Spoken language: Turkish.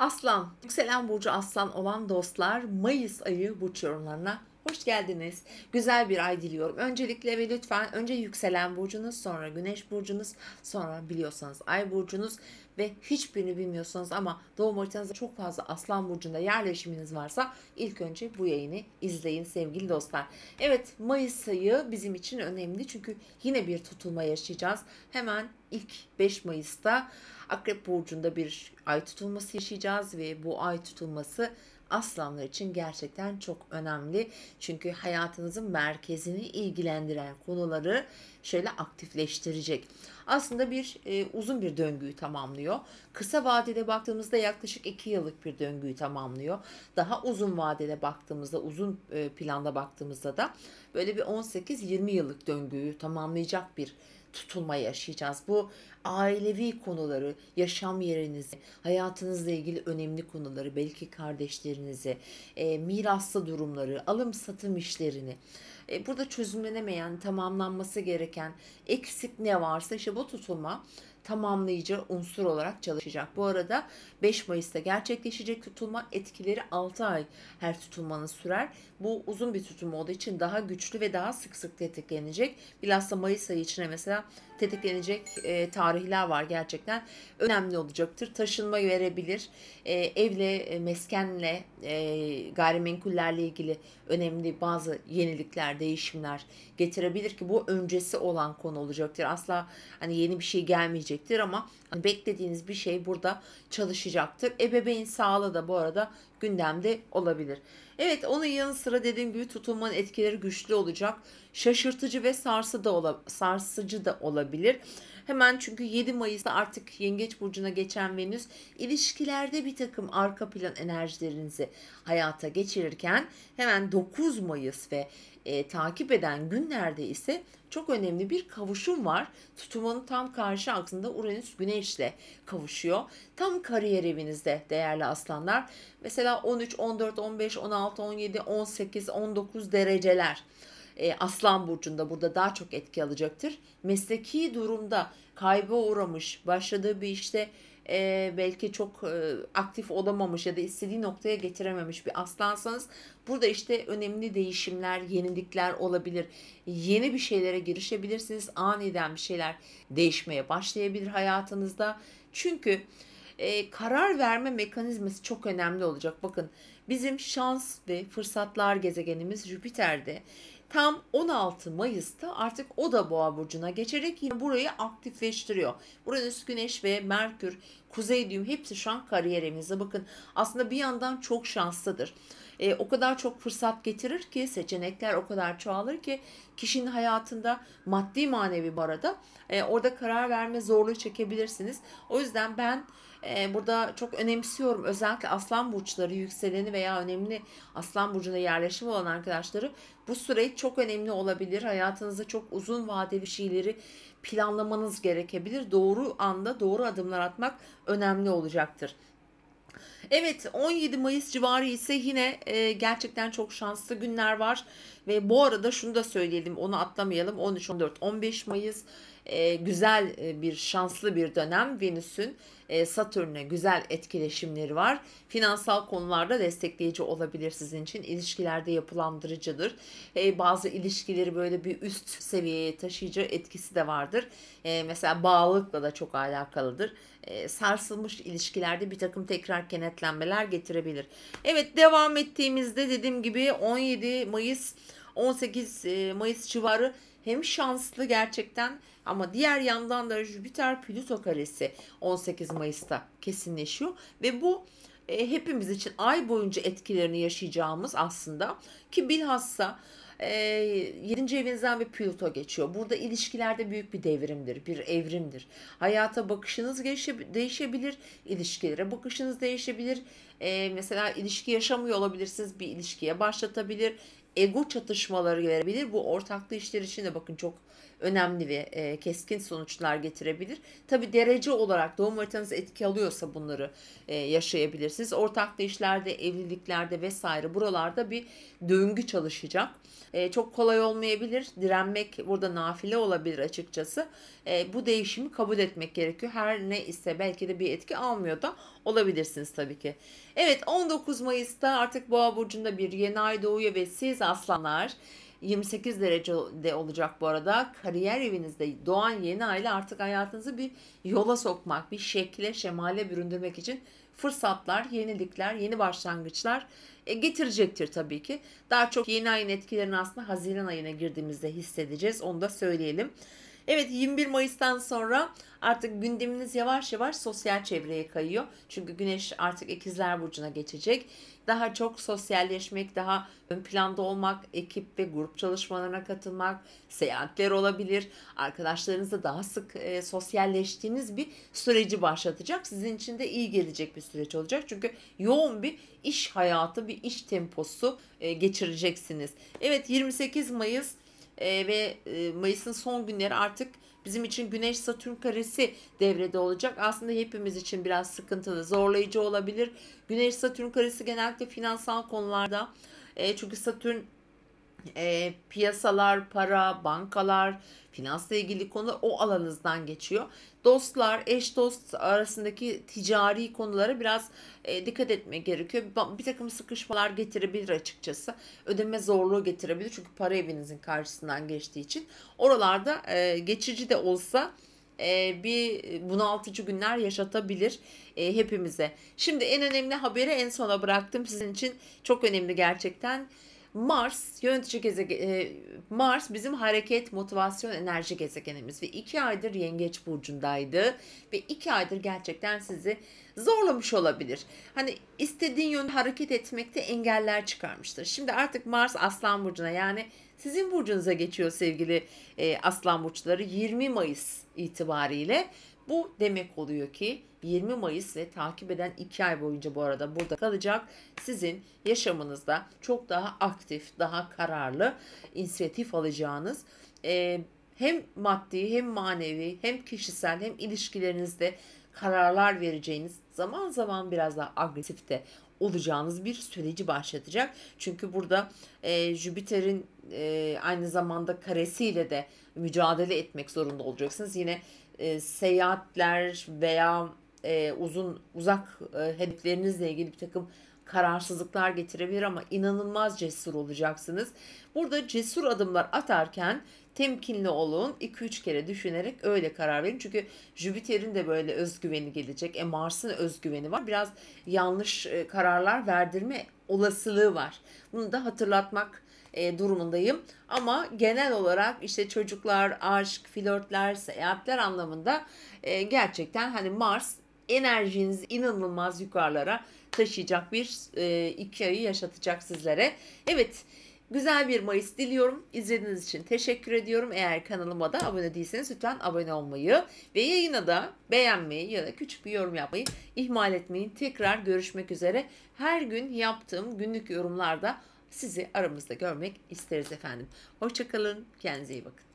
Aslan, yükselen burcu aslan olan dostlar, Mayıs ayı burç yorumlarına hoş geldiniz. Güzel bir ay diliyorum. Öncelikle ve lütfen önce yükselen burcunuz, sonra güneş burcunuz, sonra biliyorsanız ay burcunuz ve hiçbirini bilmiyorsanız ama doğum haritanızda çok fazla aslan burcunda yerleşiminiz varsa ilk önce bu yayını izleyin sevgili dostlar. Evet, Mayıs ayı bizim için önemli çünkü yine bir tutulma yaşayacağız. Hemen ilk 5 Mayıs'ta Akrep Burcu'nda bir ay tutulması yaşayacağız ve bu ay tutulması aslanlar için gerçekten çok önemli. Çünkü hayatınızın merkezini ilgilendiren konuları şöyle aktifleştirecek. Aslında uzun bir döngüyü tamamlıyor. Kısa vadede baktığımızda yaklaşık 2 yıllık bir döngüyü tamamlıyor. Daha uzun vadede baktığımızda, uzun planda baktığımızda da böyle bir 18-20 yıllık döngüyü tamamlayacak bir tutulma yaşayacağız. Bu ailevi konuları, yaşam yerinizi, hayatınızla ilgili önemli konuları, belki kardeşlerinizi, miraslı durumları, alım satım işlerini, burada çözümlenemeyen, tamamlanması gereken eksik ne varsa işte bu tutulma tamamlayıcı unsur olarak çalışacak. Bu arada 5 Mayıs'ta gerçekleşecek tutulma etkileri 6 ay her tutulmanın sürer. Bu uzun bir tutulma olduğu için daha güçlü ve daha sık sık tetiklenecek. Bilhassa Mayıs ayı içine mesela tetiklenecek tarihler var gerçekten. Önemli olacaktır. Taşınma verebilir. Evle, meskenle, gayrimenkullerle ilgili önemli bazı yenilikler, değişimler getirebilir ki bu öncesi olan konu olacaktır. Asla hani yeni bir şey gelmeyecektir ama hani beklediğiniz bir şey burada çalışacaktır. Ebeveyn sağlığı da bu arada gündemde olabilir. Evet, onun yanı sıra dediğim gibi tutulmanın etkileri güçlü olacak. Şaşırtıcı ve sarsıcı da olabilir. Hemen çünkü 7 Mayıs'ta artık Yengeç Burcu'na geçen Venüs ilişkilerde bir takım arka plan enerjilerinizi hayata geçirirken hemen 9 Mayıs ve takip eden günlerde ise çok önemli bir kavuşum var. Tutulmanın tam karşı aksında Uranüs Güneş'le kavuşuyor. Tam kariyer evinizde değerli aslanlar. Mesela 13, 14, 15, 16, 17, 18, 19 dereceler. Aslan burcunda burada daha çok etki alacaktır. Mesleki durumda kayba uğramış, başladığı bir işte belki çok aktif olamamış ya da istediği noktaya getirememiş bir aslansanız burada işte önemli değişimler, yenilikler olabilir. Yeni bir şeylere girişebilirsiniz. Aniden bir şeyler değişmeye başlayabilir hayatınızda. Çünkü karar verme mekanizması çok önemli olacak. Bakın, bizim şans ve fırsatlar gezegenimiz Jüpiter'de tam 16 Mayıs'ta artık o da Boğa burcuna geçerek yine burayı aktifleştiriyor. Uranüs, Güneş ve Merkür, Kuzey düğüm hepsi şu an kariyer evinizde. Bakın, aslında bir yandan çok şanslıdır. O kadar çok fırsat getirir ki, seçenekler o kadar çoğalır ki kişinin hayatında maddi manevi bu arada orada karar verme zorluğu çekebilirsiniz. O yüzden ben burada çok önemsiyorum. Özellikle aslan burçları, yükseleni veya önemli aslan burcuna yerleşim olan arkadaşları bu süreç çok önemli olabilir. Hayatınızda çok uzun vadeli şeyleri planlamanız gerekebilir. Doğru anda doğru adımlar atmak önemli olacaktır. Evet, 17 Mayıs civarı ise yine gerçekten çok şanslı günler var. Ve bu arada şunu da söyleyelim, onu atlamayalım. 13, 14, 15 Mayıs güzel bir şanslı bir dönem. Venüs'ün Satürn'e güzel etkileşimleri var. Finansal konularda destekleyici olabilir sizin için. İlişkilerde yapılandırıcıdır. Bazı ilişkileri böyle bir üst seviyeye taşıyıcı etkisi de vardır. Mesela bağlılıkla da çok alakalıdır. Sarsılmış ilişkilerde bir takım tekrar kenetlenmeler getirebilir. Evet, devam ettiğimizde dediğim gibi 17 Mayıs 18 Mayıs civarı hem şanslı gerçekten ama diğer yandan da Jüpiter Plüto karesi 18 Mayıs'ta kesinleşiyor ve bu hepimiz için ay boyunca etkilerini yaşayacağımız aslında ki bilhassa 7. evinizden bir Plüto geçiyor. Burada ilişkilerde büyük bir devrimdir, bir evrimdir. Hayata bakışınız değişebilir, ilişkilere bakışınız değişebilir. Mesela ilişki yaşamıyor olabilirsiniz, bir ilişkiye başlatabilir. Ego çatışmaları verebilir. Bu ortaklı işler için de bakın çok önemli ve keskin sonuçlar getirebilir. Tabi derece olarak doğum haritanız etki alıyorsa bunları yaşayabilirsiniz. Ortaklı işlerde, evliliklerde vesaire buralarda bir döngü çalışacak. Çok kolay olmayabilir. Direnmek burada nafile olabilir açıkçası. Bu değişimi kabul etmek gerekiyor. Her ne ise belki de bir etki almıyor da olabilirsiniz tabii ki. Evet, 19 Mayıs'ta artık Boğa burcunda bir yeni ay doğuyor ve siz aslanlar 28 derecede olacak bu arada. Kariyer evinizde doğan yeni ay ile artık hayatınızı bir yola sokmak, bir şekle, şemale büründürmek için fırsatlar, yenilikler, yeni başlangıçlar getirecektir tabii ki. Daha çok yeni ayın etkilerini aslında Haziran ayına girdiğimizde hissedeceğiz. Onu da söyleyelim. Evet, 21 Mayıs'tan sonra artık gündeminiz yavaş yavaş sosyal çevreye kayıyor. Çünkü Güneş artık İkizler Burcu'na geçecek. Daha çok sosyalleşmek, daha ön planda olmak, ekip ve grup çalışmalarına katılmak, seyahatler olabilir. Arkadaşlarınızla daha sık sosyalleştiğiniz bir süreci başlatacak. Sizin için de iyi gelecek bir süreç olacak. Çünkü yoğun bir iş hayatı, bir iş temposu geçireceksiniz. Evet, 28 Mayıs ve Mayıs'ın son günleri artık bizim için Güneş Satürn karesi devrede olacak. Aslında hepimiz için biraz sıkıntılı, zorlayıcı olabilir. Güneş Satürn karesi genellikle finansal konularda. Çünkü Satürn piyasalar, para, bankalar, finansla ilgili konular o alanınızdan geçiyor. Dostlar, eş dost arasındaki ticari konulara biraz dikkat etmek gerekiyor. Bir takım sıkışmalar getirebilir açıkçası. Ödeme zorluğu getirebilir çünkü para evinizin karşısından geçtiği için. Oralarda geçici de olsa bir bunaltıcı günler yaşatabilir hepimize. Şimdi en önemli haberi en sona bıraktım. Sizin için çok önemli gerçekten. Mars yönetici gezegen, Mars bizim hareket, motivasyon, enerji gezegenimiz ve 2 aydır Yengeç burcundaydı ve 2 aydır gerçekten sizi zorlamış olabilir. Hani istediğin yönde hareket etmekte engeller çıkarmıştır. Şimdi artık Mars Aslan burcuna, yani sizin burcunuza geçiyor sevgili Aslan burçları 20 Mayıs itibariyle. Bu demek oluyor ki 20 Mayıs ve takip eden 2 ay boyunca bu arada burada kalacak. Sizin yaşamınızda çok daha aktif, daha kararlı, inisiyatif alacağınız, hem maddi hem manevi hem kişisel hem ilişkilerinizde kararlar vereceğiniz, zaman zaman biraz daha agresif de olacağınız bir süreci başlatacak. Çünkü burada Jüpiter'in aynı zamanda karesiyle de mücadele etmek zorunda olacaksınız. Yine seyahatler veya uzak hedeflerinizle ilgili bir takım kararsızlıklar getirebilir ama inanılmaz cesur olacaksınız. Burada cesur adımlar atarken temkinli olun. 2-3 kere düşünerek öyle karar verin. Çünkü Jüpiter'in de böyle özgüveni gelecek. Mars'ın özgüveni var. Biraz yanlış kararlar verdirme olasılığı var. Bunu da hatırlatmak durumundayım. Ama genel olarak işte çocuklar, aşk, flörtler, seyahatler anlamında gerçekten hani Mars enerjinizi inanılmaz yukarılara taşıyacak bir 2 ayı yaşatacak sizlere. Evet, güzel bir Mayıs diliyorum. İzlediğiniz için teşekkür ediyorum. Eğer kanalıma da abone değilseniz lütfen abone olmayı ve yayına da beğenmeyi ya da küçük bir yorum yapmayı ihmal etmeyin. Tekrar görüşmek üzere. Her gün yaptığım günlük yorumlarda sizi aramızda görmek isteriz efendim. Hoşça kalın. Kendinize iyi bakın.